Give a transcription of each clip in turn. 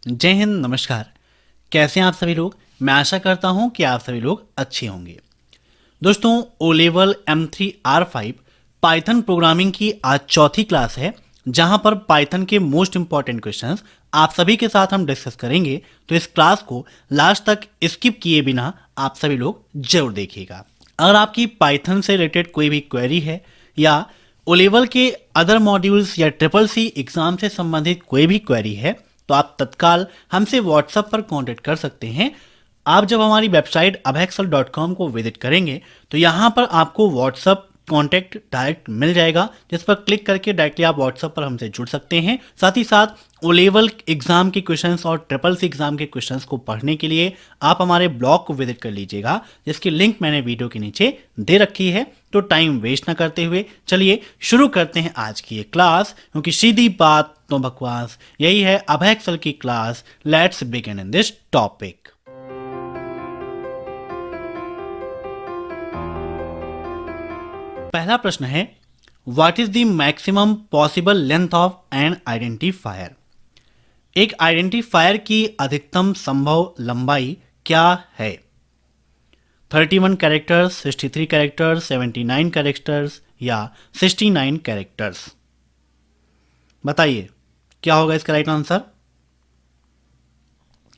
जय हिंद, नमस्कार। कैसे हैं आप सभी लोग? मैं आशा करता हूं कि आप सभी लोग अच्छे होंगे। दोस्तों, O level M3R5 Python programming की आज चौथी क्लास है, जहां पर पाइथन के मोस्ट इंपॉर्टेंट क्वेश्चंस आप सभी के साथ हम डिस्कस करेंगे। तो इस क्लास को लास्ट तक स्किप किए बिना आप सभी लोग जरूर देखिएगा। अगर आपकी पाइथन से रिलेटेड कोई भी क्वेरी है या ओ लेवल के अदर मॉड्यूल्स या CCC एग्जाम से संबंधित कोई भी क्वेरी है, तो आप तत्काल हमसे व्हाट्सएप पर कांटेक्ट कर सकते हैं। आप जब हमारी वेबसाइट abhaxel.com को विजिट करेंगे तो यहाँ पर आपको व्हाट्सएप कांटेक्ट डायरेक्ट मिल जाएगा, जिस पर क्लिक करके डायरेक्टली आप व्हाट्सएप पर हमसे जुड़ सकते हैं। साथ ही साथ ओ लेवल एग्जाम के क्वेश्चंस और CCC एग्जाम के क्वेश्चंस को पढ़ने के लिए आप हमारे ब्लॉग को विजिट कर लीजिएगा, जिसकी लिंक मैंने वीडियो के नीचे दे रखी है। तो टाइम वेस्ट ना करते हुए चलिए शुरू करते हैं आज की ये क्लास, क्योंकि सीधी बात तो बकवास, यही है अभैक्सल की class. Let's begin in this topic. पहला प्रश्न है, what is the maximum possible length of N identifier? एक आइडेंटिफायर की अधिकतम संभव लंबाई क्या है? 31 कैरेक्टर्स, 63 कैरेक्टर्स, 79 कैरेक्टर्स या 69 कैरेक्टर्स? बताइए क्या होगा इसका राइट आंसर।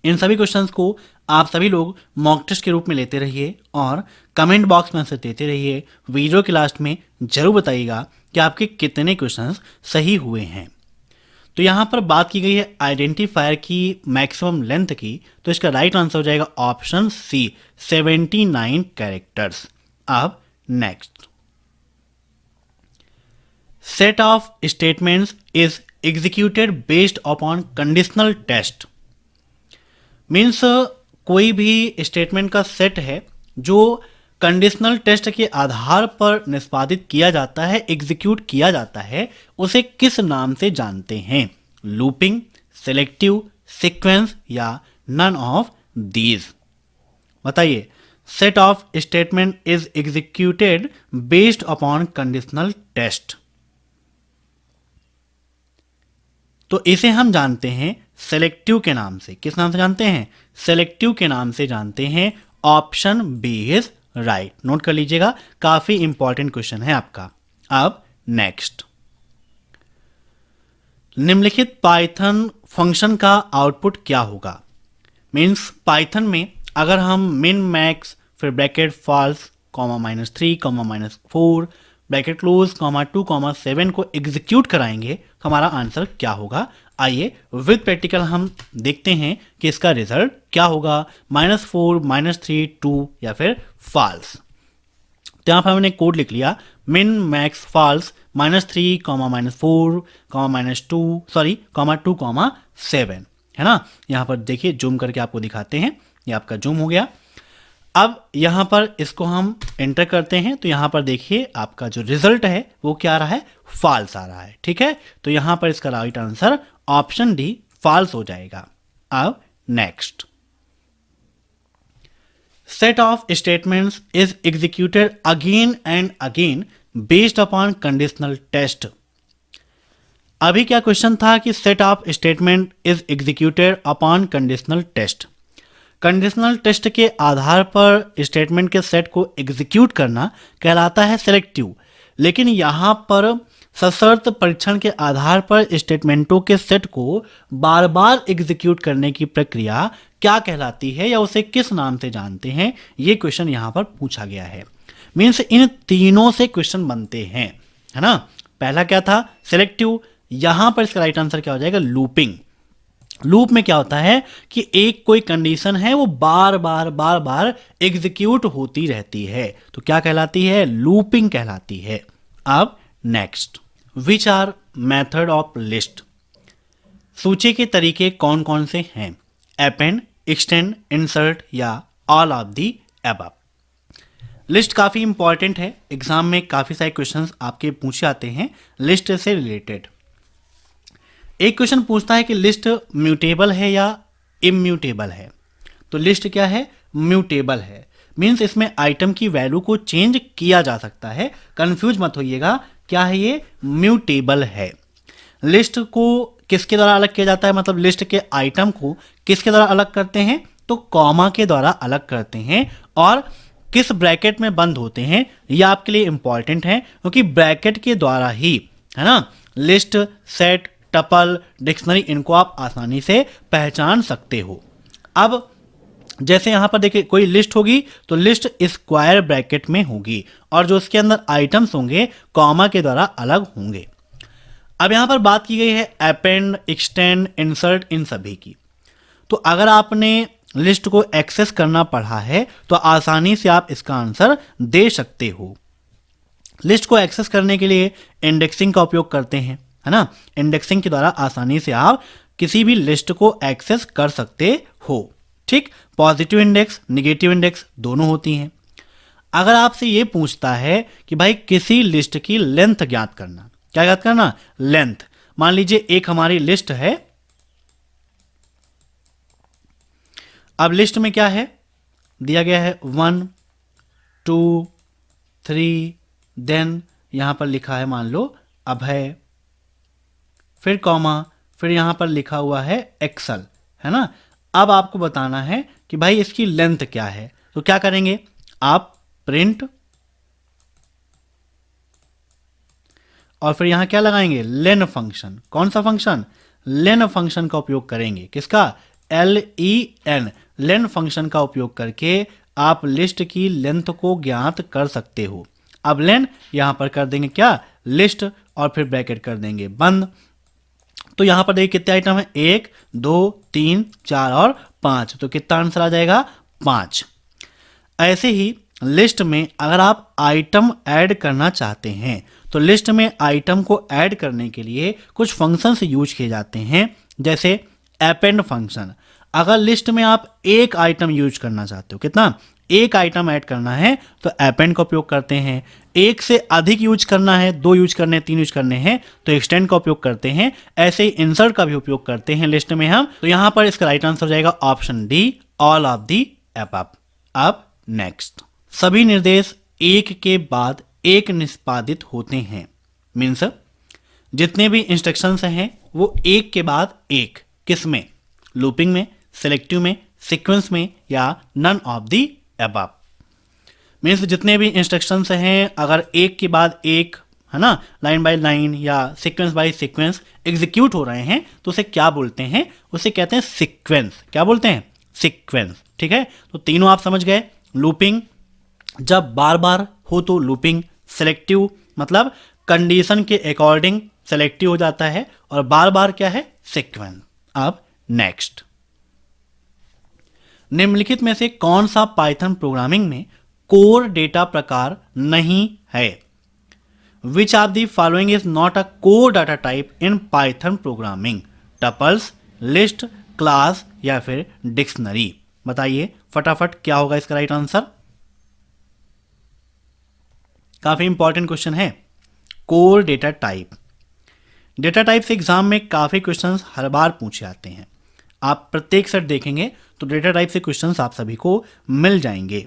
इन सभी क्वेश्चंस को आप सभी लोग मॉक टेस्ट के रूप में लेते रहिए और कमेंट बॉक्स में आंसर देते रहिए। वीडियो के लास्ट में जरूर बताइएगा कि आपके कितने क्वेश्चंस सही हुए हैं। तो यहाँ पर बात की गई है आइडेंटिफायर की मैक्सिमम लेंथ की, तो इसका राइट आंसर हो जाएगा ऑप्शन सी, 79 कैरेक्टर्स। अब next, set of statements is executed based upon conditional test. Means कोई भी स्टेटमेंट का सेट है जो कंडीशनल टेस्ट के आधार पर निष्पादित किया जाता है, एग्जीक्यूट किया जाता है, उसे किस नाम से जानते हैं? लूपिंग, सेलेक्टिव, सीक्वेंस या नन ऑफ दीज? बताइए। Set of statement is executed based upon conditional test, तो इसे हम जानते हैं सेलेक्टिव के नाम से। किस नाम से जानते हैं? सेलेक्टिव के नाम से जानते हैं। Option B is right. Note कर लीजिएगा, काफी इंपॉर्टेंट क्वेश्चन है आपका। अब नेक्स्ट, निम्नलिखित पाइथन फंक्शन का आउटपुट क्या होगा? मीन्स पाइथन में अगर हम मिन मैक्स फिर ब्रैकेट फॉल्स -3 -4 ब्रैकेट क्लोज -2 7 को एग्जीक्यूट कराएंगे तो हमारा आंसर क्या होगा? आइए विद प्रैक्टिकल हम देखते हैं कि इसका रिजल्ट क्या होगा। -4 -3 2 या फिर फॉल्स। तो यहाँ पर हमने कोड लिख लिया, मिन मैक्स फॉल्स -3 -4 -2 7, है ना। यहाँ पर देखिए, जूम करके आपको दिखाते हैं, ये आपका जूम हो गया। अब यहाँ पर इसको हम एंटर करते हैं तो यहाँ पर देखिए आपका जो रिजल्ट है वो क्या आ रहा है? फॉल्स आ रहा है। ठीक है, तो यहाँ पर इसका right answer option D, false हो जाएगा। अब next, set of statements is executed again and again based upon conditional test. अभी क्या क्वेश्चन था कि set of statement is executed upon conditional test. Conditional test के आधार पर स्टेटमेंट के सेट को एग्जीक्यूट करना कहलाता है सेलेक्टिव, लेकिन यहाँ पर सशर्त परीक्षण के आधार पर स्टेटमेंटों के सेट को बार बार एग्जीक्यूट करने की प्रक्रिया क्या कहलाती है या उसे किस नाम से जानते हैं? ये क्वेश्चन यहाँ पर पूछा गया है। मीन्स इन तीनों से क्वेश्चन बनते हैं, है ना। पहला क्या था? सेलेक्टिव। यहाँ पर इसका राइट आंसर क्या हो जाएगा? लूपिंग। लूप में क्या होता है कि एक कोई कंडीशन है वो बार बार एग्जीक्यूट होती रहती है, तो क्या कहलाती है? लूपिंग कहलाती है। अब next, which are method of list? सूची के तरीके कौन कौन से हैं? अपेंड, एक्सटेंड, इंसर्ट या all of the above? List काफी इंपॉर्टेंट है, एग्जाम में काफी सारे क्वेश्चंस आपके पूछे आते हैं लिस्ट से रिलेटेड। एक क्वेश्चन पूछता है कि लिस्ट म्यूटेबल है या इम्यूटेबल है। तो लिस्ट क्या है? म्यूटेबल है। मीन्स इसमें आइटम की वैल्यू को चेंज किया जा सकता है। कंफ्यूज मत होइएगा, क्या है ये? म्यूटेबल है। लिस्ट को किसके द्वारा अलग किया जाता है, मतलब लिस्ट के आइटम को किसके द्वारा अलग करते हैं, तो कॉमा के द्वारा अलग करते हैं। और किस ब्रैकेट में बंद होते हैं, यह आपके लिए इंपॉर्टेंट है, क्योंकि ब्रैकेट के द्वारा ही, है ना, लिस्ट, सेट, टपल, डिक्शनरी, इनको आप आसानी से पहचान सकते हो। अब जैसे यहां पर देखिए कोई लिस्ट होगी तो लिस्ट स्क्वायर ब्रैकेट में होगी, और जो उसके अंदर आइटम्स होंगे कॉमा के द्वारा अलग होंगे। अब यहां पर बात की गई है अपेंड, एक्सटेंड, इंसर्ट, इन सभी की। तो अगर आपने लिस्ट को एक्सेस करना पढ़ा है तो आसानी से आप इसका आंसर दे सकते हो। लिस्ट को एक्सेस करने के लिए इंडेक्सिंग का उपयोग करते हैं, है ना। इंडेक्सिंग के द्वारा आसानी से आप किसी भी लिस्ट को एक्सेस कर सकते हो। ठीक, पॉजिटिव इंडेक्स, नेगेटिव इंडेक्स दोनों होती हैं। अगर आपसे ये पूछता है कि भाई किसी लिस्ट की लेंथ ज्ञात करना, क्या ज्ञात करना, लेंथ। मान लीजिए एक हमारी लिस्ट है। अब लिस्ट में क्या है, दिया गया है 1 2 3, देन यहां पर लिखा है मान लो अभय, फिर कॉमा, फिर यहां पर लिखा हुआ है एक्सेल, है ना। अब आपको बताना है कि भाई इसकी लेंथ क्या है, तो क्या करेंगे आप, प्रिंट, और फिर यहां क्या लगाएंगे, लेन फंक्शन। कौन सा फंक्शन, लेन फंक्शन का उपयोग करेंगे। किसका, LEN, लेन फंक्शन का उपयोग करके आप लिस्ट की लेंथ को ज्ञात कर सकते हो। अब लेन यहां पर कर देंगे क्या, लिस्ट, और फिर ब्रैकेट कर देंगे बंद। तो यहां पर देखिए कितने आइटम है, 1 2 3 4 और 5, तो कितना आंसर आ जाएगा, 5। ऐसे ही लिस्ट में अगर आप आइटम ऐड करना चाहते हैं तो लिस्ट में आइटम को ऐड करने के लिए कुछ फंक्शंस यूज किए जाते हैं, जैसे अपेंड फंक्शन। अगर लिस्ट में आप एक आइटम यूज करना चाहते हो, कितना, एक आइटम ऐड करना है, तो अपेंड का उपयोग करते हैं। एक से अधिक यूज करना है, 2 यूज करने हैं, 3 यूज करने हैं, तो एक्सटेंड का उपयोग करते हैं। ऐसे ही इंसर्ट का भी उपयोग करते हैं लिस्ट में हम। तो यहां पर इसका राइट आंसर हो जाएगा option D, all of the above. अब नेक्स्ट, सभी निर्देश एक के बाद एक निष्पादित होते हैं। मीन्स जितने भी इंस्ट्रक्शंस हैं वो एक के बाद एक, किस में, लूपिंग में, सेलेक्टिव में, सीक्वेंस में, या none of the above. Means जितने भी इंस्ट्रक्शंस हैं अगर एक के बाद एक, है ना, लाइन बाय लाइन या सीक्वेंस बाय सीक्वेंस एग्जीक्यूट हो रहे हैं तो उसे क्या बोलते हैं, उसे कहते हैं सीक्वेंस। क्या बोलते हैं, सीक्वेंस। ठीक है, तो तीनों आप समझ गए। लूपिंग जब बार बार हो तो लूपिंग, सेलेक्टिव मतलब कंडीशन के अकॉर्डिंग सेलेक्टिव हो जाता है, और बार बार क्या है, सीक्वेंस। अब नेक्स्ट, निम्नलिखित में से कौन सा पाइथन प्रोग्रामिंग में कोर डेटा प्रकार नहीं है। Which of the following is not a core data type in Python programming, tuples, list, class, या फिर डिक्शनरी। बताइए फटाफट क्या होगा इसका राइट आंसर। काफी इंपॉर्टेंट क्वेश्चन है, core data type. Data type से एग्जाम में काफी क्वेश्चंस हर बार पूछे जाते हैं। आप प्रत्येक सेट देखेंगे तो डेटा टाइप से क्वेश्चंस आप सभी को मिल जाएंगे।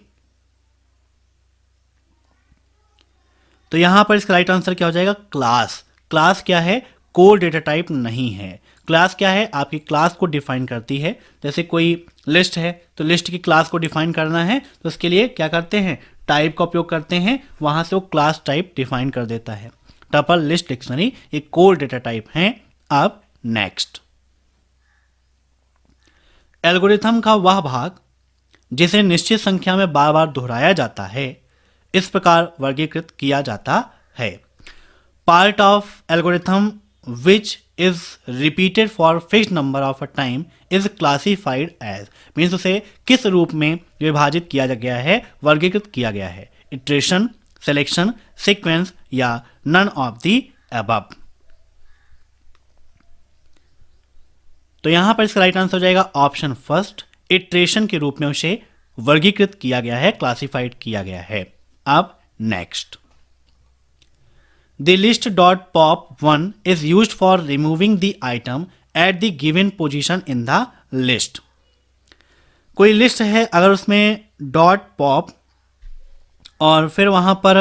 तो यहां पर इसका राइट आंसर क्या हो जाएगा, क्लास। क्लास क्या है, कोर डेटा टाइप नहीं है। क्लास क्या है, आपकी क्लास को डिफाइन करती है। जैसे कोई लिस्ट है तो लिस्ट की क्लास को डिफाइन करना है तो उसके लिए क्या करते हैं, टाइप का उपयोग करते हैं, वहां से वो क्लास टाइप डिफाइन कर देता है। टपल, लिस्ट, डिक्शनरी ये कोर डेटा टाइप हैं। अब नेक्स्ट, एल्गोरिथम का वह भाग जिसे निश्चित संख्या में बार बार दोहराया जाता है इस प्रकार वर्गीकृत किया जाता है। Part of algorithm which is repeated for fixed number of a time is classified as, means उसे किस रूप में विभाजित किया गया है, वर्गीकृत किया गया है, इटरेशन, सिलेक्शन, सीक्वेंस, या नन ऑफ द अबव। तो यहां पर इसका राइट आंसर हो जाएगा ऑप्शन फर्स्ट, इटरेशन के रूप में उसे वर्गीकृत किया गया है, क्लासिफाइड किया गया है। अब next, the list dot pop 1 is used for removing the item at the given position in the list. कोई लिस्ट है, अगर उसमें डॉट पॉप और फिर वहां पर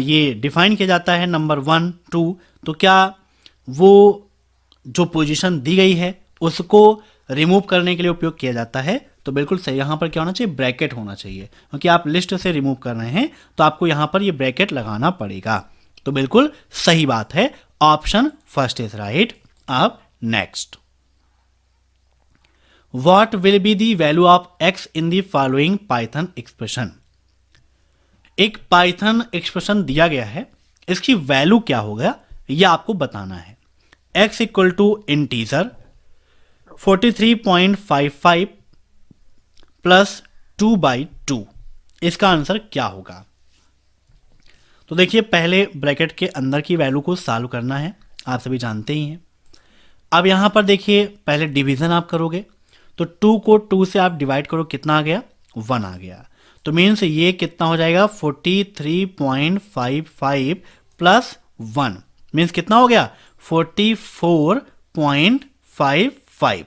ये डिफाइन किया जाता है नंबर 1 2, तो क्या वो जो पोजीशन दी गई है उसको रिमूव करने के लिए उपयोग किया जाता है। तो बिल्कुल सही, यहाँ पर क्या होना चाहिए, ब्रैकेट होना चाहिए, क्योंकि आप लिस्ट से रिमूव कर रहे हैं तो आपको यहाँ पर ये ब्रैकेट लगाना पड़ेगा। तो बिल्कुल सही बात है, ऑप्शन फर्स्ट इज राइट। अब next, what will be the value of x in the following Python expression. एक पाइथन एक्सप्रेशन दिया गया है, इसकी वैल्यू क्या होगा यह आपको बताना है। x equal to integer 43.55 plus 2/2, इसका आंसर क्या होगा। तो देखिए, पहले ब्रैकेट के अंदर की वैल्यू को सॉल्व करना है, आप सभी जानते ही हैं। अब यहां पर देखिए, पहले डिवीजन आप करोगे तो 2 को 2 से आप डिवाइड करो, कितना आ गया, 1 आ गया। तो मीन्स ये कितना हो जाएगा, 43.55 प्लस 1 मीन्स कितना हो गया, 44.55।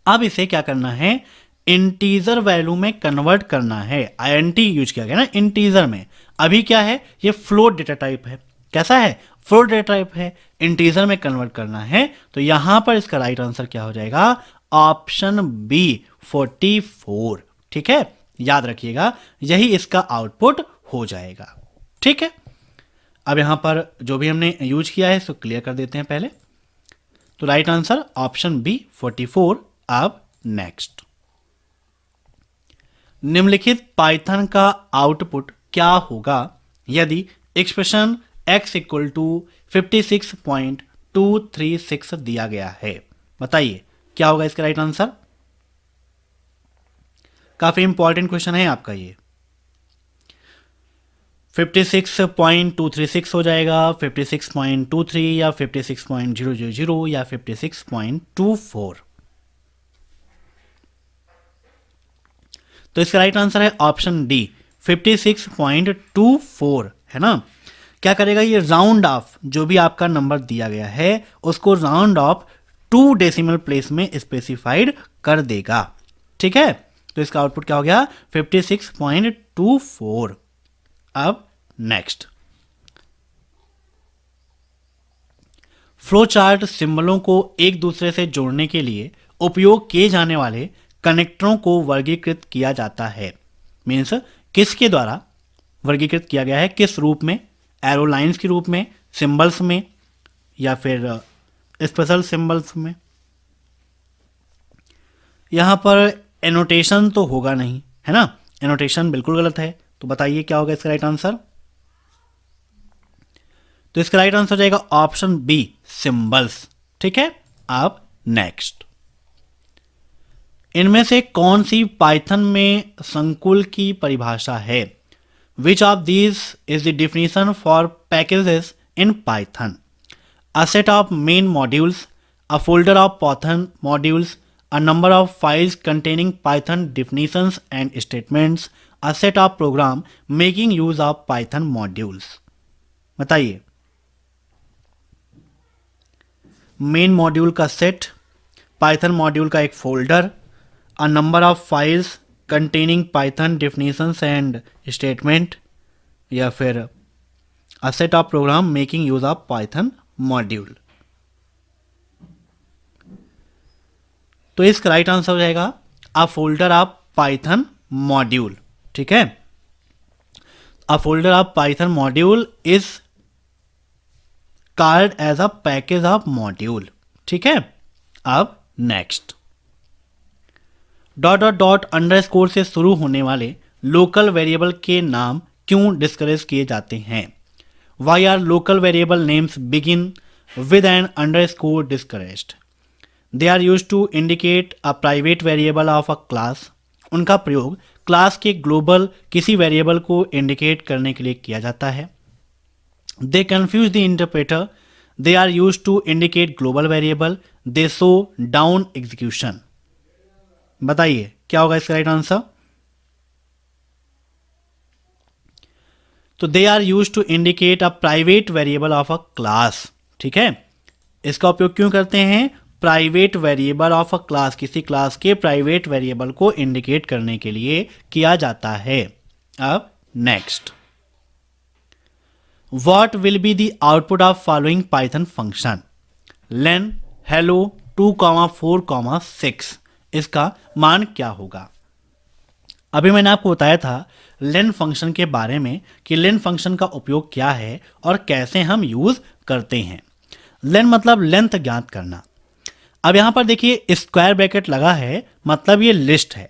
अब इसे क्या करना है, इंटीजर वैल्यू में कन्वर्ट करना है। INT यूज किया गया ना इंटीजर में। अभी क्या है, ये फ्लोट डेटा टाइप है। कैसा है, फ्लोट डेटा टाइप है, इंटीजर में कन्वर्ट करना है। तो यहां पर इसका राइट आंसर क्या हो जाएगा, ऑप्शन बी 44। ठीक है, याद रखिएगा, यही इसका आउटपुट हो जाएगा। ठीक है, अब यहां पर जो भी हमने यूज किया है इसको क्लियर कर देते हैं पहले। तो राइट आंसर ऑप्शन बी 44। अब नेक्स्ट, निम्नलिखित पाइथन का आउटपुट क्या होगा यदि एक्सप्रेशन x इक्वल टू 56.236 दिया गया है। बताइए क्या होगा इसका राइट आंसर। काफी इंपॉर्टेंट क्वेश्चन है आपका ये। 56.236 हो जाएगा, 56.23 या 56.000 या 56.24। तो इसका राइट आंसर है ऑप्शन डी 56.24, है ना। क्या करेगा ये, राउंड ऑफ जो भी आपका नंबर दिया गया है उसको राउंड ऑफ 2 डेसिमल प्लेस में स्पेसिफाइड कर देगा। ठीक है, तो इसका आउटपुट क्या हो गया, 56.24। अब नेक्स्ट, फ्लो चार्ट सिंबलों को एक दूसरे से जोड़ने के लिए उपयोग किए जाने वाले कनेक्टरों को वर्गीकृत किया जाता है। मीन्स किसके द्वारा वर्गीकृत किया गया है, किस रूप में, एरो लाइंस के रूप में, सिंबल्स में, या फिर स्पेशल सिंबल्स में। यहां पर एनोटेशन तो होगा नहीं, है ना, एनोटेशन बिल्कुल गलत है। तो बताइए क्या होगा इसका राइट आंसर। तो इसका राइट आंसर हो जाएगा ऑप्शन बी सिंबल्स। ठीक है, अब नेक्स्ट, इनमें से कौन सी पाइथन में संकुल की परिभाषा है। Which of these is the definition for packages in Python. A set of main modules, a folder of Python modules, a number of files containing Python definitions and statements, a set of program making use of Python modules। बताइए, main module का set, Python module का एक folder, a number of files containing Python definitions and statement, या फिर a set of program making use of Python module। तो इसका right answer हो जाएगा a folder of Python module. ठीक है, a folder of Python module is called as a package of module. ठीक है, अब next, dot dot dot underscore से शुरू होने वाले लोकल वेरिएबल के नाम क्यों डिस्करेज किए जाते हैं। Why are local variable names begin with an underscore discouraged. They are use to indicate a private variable of a class. उनका प्रयोग क्लास के ग्लोबल किसी वेरिएबल को इंडिकेट करने के लिए किया जाता है। They confuse the interpreter. They are use to indicate global variable. They slow down execution. बताइए क्या होगा इसका राइट आंसर। तो they are use to indicate a private variable of a class. ठीक है, इसका उपयोग क्यों करते हैं, private variable of a class, किसी क्लास के प्राइवेट वेरिएबल को इंडिकेट करने के लिए किया जाता है। अब next, what will be the output of following Python function. Len hello 2,4,6 इसका मान क्या होगा। अभी मैंने आपको बताया था लेन फंक्शन के बारे में कि लेन फंक्शन का उपयोग क्या है और कैसे हम यूज करते हैं। लेन मतलब लेंथ ज्ञात करना। अब यहां पर देखिए स्क्वायर ब्रैकेट लगा है, मतलब ये लिस्ट है।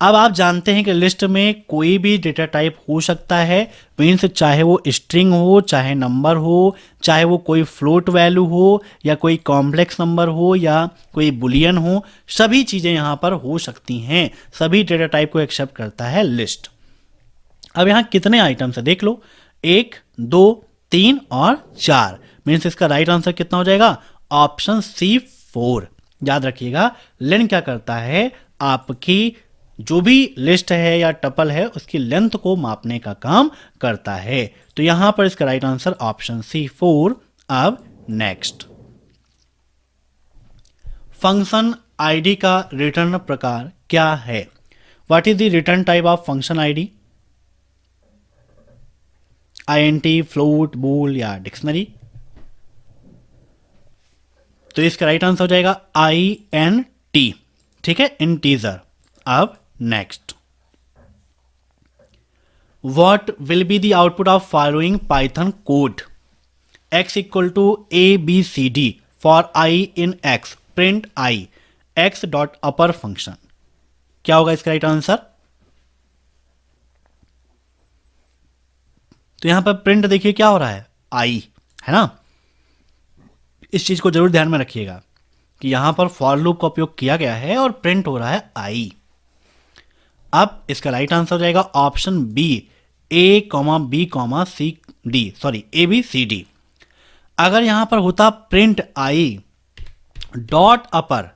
अब आप जानते हैं कि लिस्ट में कोई भी डेटा टाइप हो सकता है, मीन्स चाहे वो स्ट्रिंग हो, चाहे नंबर हो, चाहे वो कोई फ्लोट वैल्यू हो, या कोई कॉम्प्लेक्स नंबर हो, या कोई बुलियन हो, सभी चीज़ें यहाँ पर हो सकती हैं। सभी डेटा टाइप को एक्सेप्ट करता है लिस्ट। अब यहाँ कितने आइटम्स है देख लो, 1, 2, 3 और 4, मीन्स इसका राइट आंसर कितना हो जाएगा, ऑप्शन सी 4। याद रखिएगा लेन क्या करता है, आपकी जो भी लिस्ट है या टपल है उसकी लेंथ को मापने का काम करता है। तो यहां पर इसका राइट आंसर ऑप्शन सी 4। अब नेक्स्ट, फंक्शन आईडी का रिटर्न प्रकार क्या है। What is the return type of function ID, INT, float, bool या डिक्शनरी। तो इसका राइट आंसर हो जाएगा INT, ठीक है, इंटीजर। अब next, what will be the output of following Python code, x equal to ABCD for I in x, print I x dot upper function. क्या होगा इसका राइट आंसर। तो यहां पर प्रिंट देखिए क्या हो रहा है, I है ना। इस चीज को जरूर ध्यान में रखिएगा कि यहां पर फॉर लूप का उपयोग किया गया है और प्रिंट हो रहा है I। अब इसका राइट आंसर हो जाएगा ऑप्शन बी, ABCD। अगर यहां पर होता प्रिंट I डॉट अपर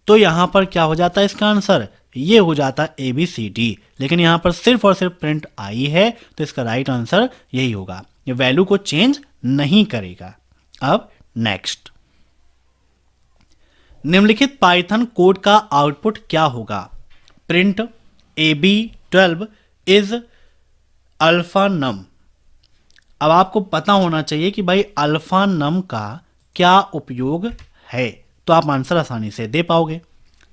तो यहां पर क्या हो जाता है इसका आंसर, ये हो जाता ABCD, लेकिन यहां पर सिर्फ और सिर्फ प्रिंट I है, तो इसका राइट आंसर यही होगा, ये वैल्यू को चेंज नहीं करेगा। अब नेक्स्ट, निम्नलिखित पाइथन कोड का आउटपुट क्या होगा, प्रिंट AB12 इज अल्फा नम। अब आपको पता होना चाहिए कि भाई अल्फा नम का क्या उपयोग है, तो आप आंसर आसानी से दे पाओगे।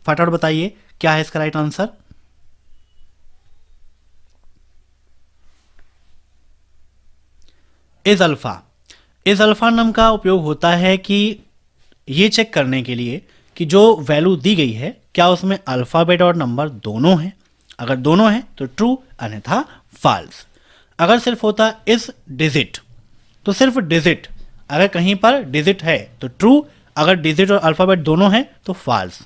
फटाफट बताइए क्या है इसका राइट आंसर। इज अल्फा नम का उपयोग होता है कि ये चेक करने के लिए कि जो वैल्यू दी गई है क्या उसमें अल्फाबेट और नंबर दोनों हैं। अगर दोनों हैं तो ट्रू, अन्यथा फॉल्स। अगर सिर्फ होता इस डिजिट तो सिर्फ डिजिट, अगर कहीं पर डिजिट है तो ट्रू, अगर डिजिट और अल्फाबेट दोनों हैं तो फॉल्स।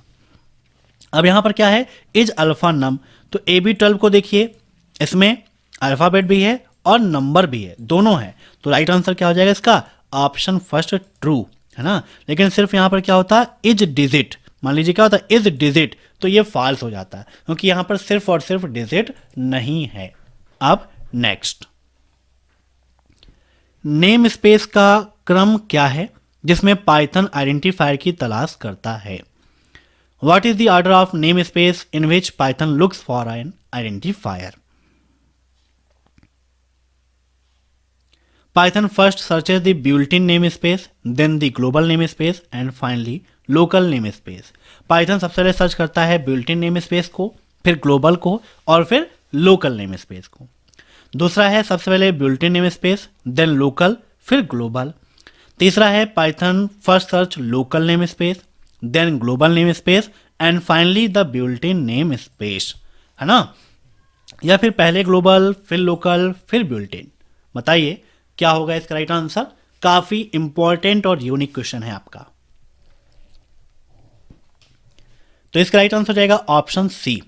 अब यहां पर क्या है, इज अल्फा नम, तो AB12 को देखिए इसमें अल्फाबेट भी है और नंबर भी है, दोनों है, तो राइट आंसर क्या हो जाएगा इसका, ऑप्शन फर्स्ट ट्रू, है ना। लेकिन सिर्फ यहां पर क्या होता है, इज डिजिट, मान लीजिए क्या होता है इज डिजिट, तो ये फॉल्स हो जाता है क्योंकि यहां पर सिर्फ और सिर्फ डिजिट नहीं है। अब नेक्स्ट, नेम स्पेस का क्रम क्या है जिसमें पाइथन आइडेंटिफायर की तलाश करता है। What is the order of name space in which Python looks for an identifier. Python first searches the built-in namespace, then the global namespace and finally local namespace. Python सबसे पहले search करता है built-in namespace को, फिर global को और फिर local namespace को। दूसरा है सबसे पहले built-in namespace, then local, फिर global। तीसरा है Python first search local namespace, then global namespace and finally the built-in namespace, है ना। या फिर पहले global, फिर local, फिर built-in। बताइए क्या होगा इसका राइट आंसर। काफी इंपॉर्टेंट और यूनिक क्वेश्चन है आपका। तो इसका राइट आंसर हो जाएगा option C.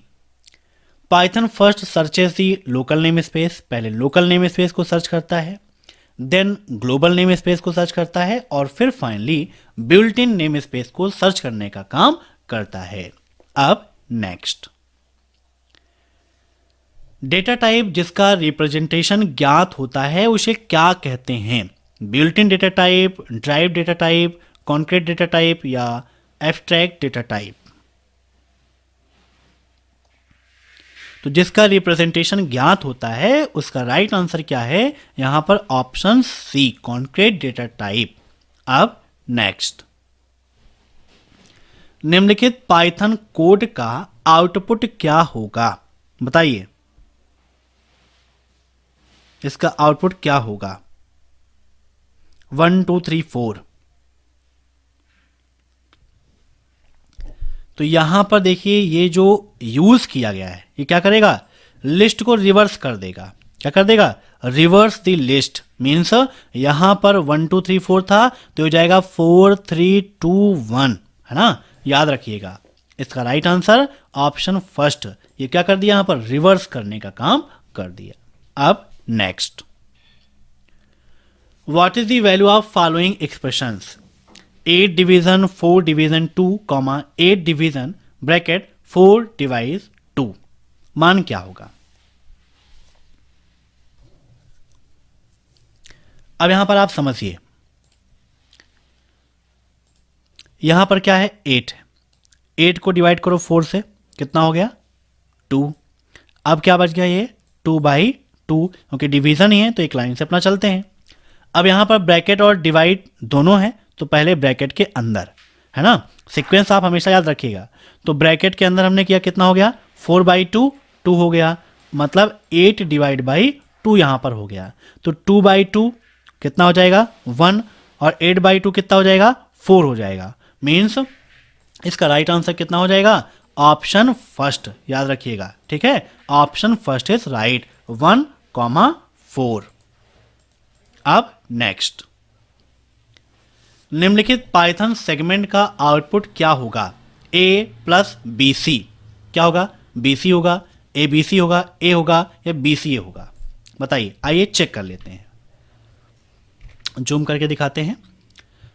Python first searches the local name space, पहले लोकल नेम स्पेस को सर्च करता है, देन ग्लोबल नेम स्पेस को सर्च करता है और फिर finally built in name space को सर्च करने का काम करता है। अब नेक्स्ट, डेटा टाइप जिसका रिप्रेजेंटेशन ज्ञात होता है उसे क्या कहते हैं। Built in data type, drive data type, concrete data type या एब्स्ट्रैक्ट डेटा टाइप। तो जिसका रिप्रेजेंटेशन ज्ञात होता है उसका राइट आंसर क्या है, यहां पर option C, concrete data type. अब नेक्स्ट, निम्नलिखित पाइथन कोड का आउटपुट क्या होगा? बताइए इसका आउटपुट क्या होगा? 1 2 3 4। तो यहां पर देखिए ये जो यूज किया गया है ये क्या करेगा? लिस्ट को रिवर्स कर देगा। क्या कर देगा? Reverse the list. मीन्स यहां पर 1 2 3 4 था तो हो जाएगा 4 3 2 1, है ना? याद रखिएगा इसका राइट आंसर ऑप्शन फर्स्ट। ये क्या कर दिया? यहां पर रिवर्स करने का काम कर दिया। अब next, what is the value of following expressions? 8 division 4 division 2, 8 division bracket 4 divide 2, मान क्या होगा? अब यहां पर आप समझिए, यहां पर क्या है? 8 है। 8 को डिवाइड करो 4 से, कितना हो गया? 2। अब क्या बच गया? ये 2/2, क्योंकि डिवीजन ही है तो एक लाइन से अपना चलते हैं। अब यहां पर ब्रैकेट और डिवाइड दोनों है तो पहले ब्रैकेट के अंदर, है ना? सीक्वेंस आप हमेशा याद रखिएगा। तो ब्रैकेट के अंदर हमने किया, कितना हो गया? 4/2, 2 हो गया, मतलब 8 डिवाइड बाई 2 यहां पर हो गया। तो 2/2 कितना हो जाएगा? 1, और 8/2 कितना हो जाएगा? 4 हो जाएगा। मीन्स इसका राइट आंसर कितना हो जाएगा? ऑप्शन फर्स्ट, याद रखिएगा, ठीक है? Option first is right, 1, 4। अब नेक्स्ट, निम्नलिखित पाइथन सेगमेंट का आउटपुट क्या होगा? A प्लस BC, क्या होगा? BC होगा, ABC होगा, A होगा या BCA होगा? बताइए, आइए चेक कर लेते हैं, जूम करके दिखाते हैं।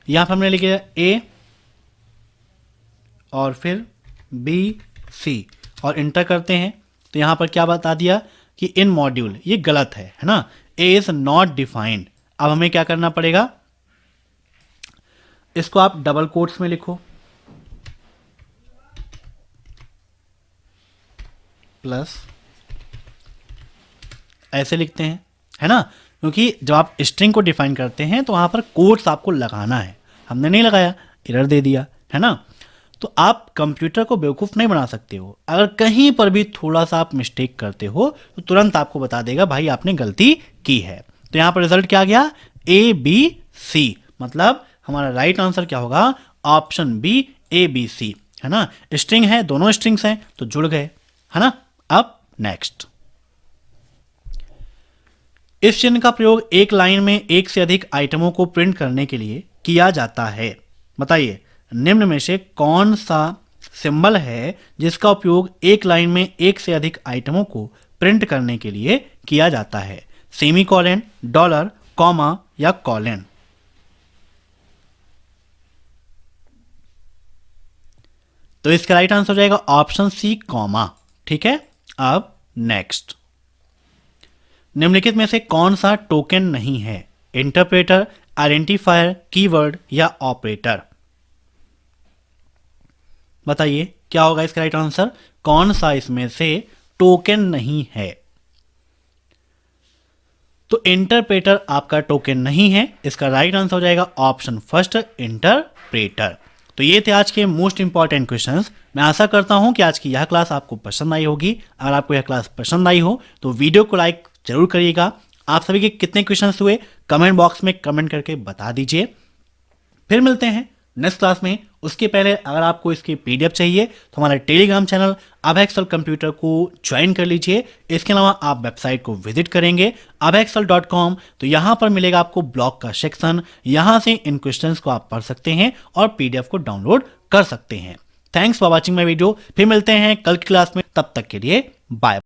यहां पर हमने लिखा A और फिर BC और इंटर करते हैं तो यहां पर क्या बता दिया कि इन मॉड्यूल, ये गलत है ना? A is not defined. अब हमें क्या करना पड़ेगा? इसको आप डबल कोट्स में लिखो, प्लस ऐसे लिखते हैं, है ना? क्योंकि जब आप स्ट्रिंग को डिफाइन करते हैं तो वहां पर कोट्स आपको लगाना है, हमने नहीं लगाया, एरर दे दिया, है ना? तो आप कंप्यूटर को बेवकूफ़ नहीं बना सकते हो। अगर कहीं पर भी थोड़ा सा आप मिस्टेक करते हो तो तुरंत आपको बता देगा भाई आपने गलती की है। तो यहां पर रिजल्ट क्या गया? ABC, मतलब हमारा राइट आंसर क्या होगा? ऑप्शन B, ABC, है ना? स्ट्रिंग है, दोनों स्ट्रिंग्स हैं तो जुड़ गए, है ना? अब नेक्स्ट, इस चिन्ह का प्रयोग एक लाइन में एक से अधिक आइटमों को प्रिंट करने के लिए किया जाता है। बताइए, निम्न में से कौन सा सिंबल है जिसका उपयोग एक लाइन में एक से अधिक आइटमों को प्रिंट करने के लिए किया जाता है? सेमीकोलन, डॉलर, कॉमा या कॉलन? तो इसका राइट आंसर हो जाएगा ऑप्शन C, कॉमा, ठीक है? अब नेक्स्ट, निम्नलिखित में से कौन सा टोकन नहीं है? इंटरप्रेटर, आइडेंटिफायर, कीवर्ड या ऑपरेटर? बताइए क्या होगा इसका राइट आंसर? कौन सा इसमें से टोकन नहीं है? तो इंटरप्रेटर आपका टोकन नहीं है, इसका राइट आंसर हो जाएगा ऑप्शन फर्स्ट, इंटरप्रेटर। तो ये थे आज के मोस्ट इंपॉर्टेंट क्वेश्चंस। मैं आशा करता हूं कि आज की यह क्लास आपको पसंद आई होगी। अगर आपको यह क्लास पसंद आई हो तो वीडियो को लाइक जरूर करिएगा। आप सभी के कितने क्वेश्चंस हुए कमेंट बॉक्स में कमेंट करके बता दीजिए। फिर मिलते हैं नेक्स्ट क्लास में। उसके पहले अगर आपको इसकी PDF चाहिए तो हमारे टेलीग्राम चैनल अभेक्सल कंप्यूटर को ज्वाइन कर लीजिए। इसके अलावा आप वेबसाइट को विजिट करेंगे abexcel.com, तो यहाँ पर मिलेगा आपको ब्लॉग का सेक्शन, यहाँ से इन क्वेश्चंस को आप पढ़ सकते हैं और PDF को डाउनलोड कर सकते हैं। Thanks for watching my video. फिर मिलते हैं कल की क्लास में, तब तक के लिए बाय।